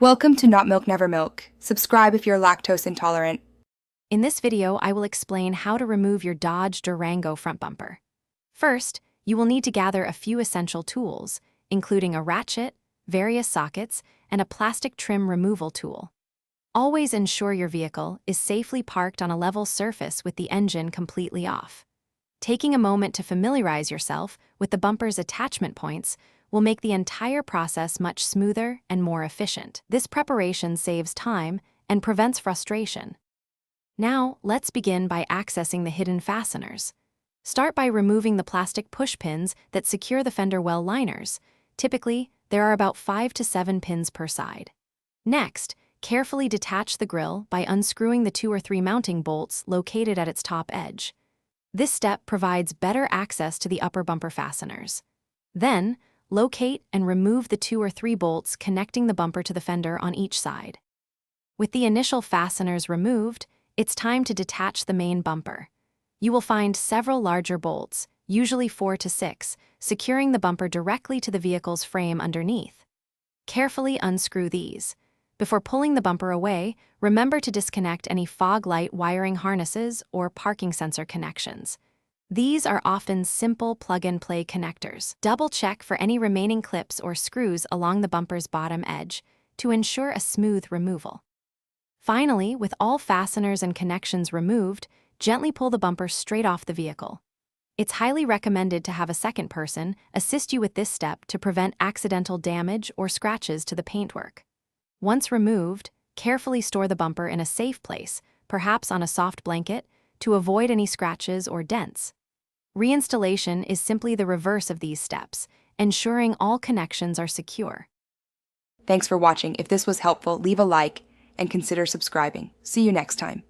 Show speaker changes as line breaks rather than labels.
Welcome to Not Milk Never Milk. Subscribe if you're lactose intolerant.
In this video, I will explain how to remove your Dodge Durango front bumper. First, you will need to gather a few essential tools, including a ratchet, various sockets, and a plastic trim removal tool. Always ensure your vehicle is safely parked on a level surface with the engine completely off. Taking a moment to familiarize yourself with the bumper's attachment points will make the entire process much smoother and more efficient. This preparation saves time and prevents frustration. Now, let's begin by accessing the hidden fasteners. Start by removing the plastic push pins that secure the fender well liners. Typically, there are about 5 to 7 pins per side. Next, carefully detach the grille by unscrewing the 2 or 3 mounting bolts located at its top edge. This step provides better access to the upper bumper fasteners. Then, locate and remove the 2 or 3 bolts connecting the bumper to the fender on each side. With the initial fasteners removed, it's time to detach the main bumper. You will find several larger bolts, usually 4 to 6, securing the bumper directly to the vehicle's frame underneath. Carefully unscrew these. Before pulling the bumper away, remember to disconnect any fog light wiring harnesses or parking sensor connections. These are often simple plug-and-play connectors. Double-check for any remaining clips or screws along the bumper's bottom edge to ensure a smooth removal. Finally, with all fasteners and connections removed, gently pull the bumper straight off the vehicle. It's highly recommended to have a second person assist you with this step to prevent accidental damage or scratches to the paintwork. Once removed, carefully store the bumper in a safe place, perhaps on a soft blanket, to avoid any scratches or dents. Reinstallation is simply the reverse of these steps, ensuring all connections are secure.
Thanks for watching. If this was helpful, leave a like and consider subscribing. See you next time.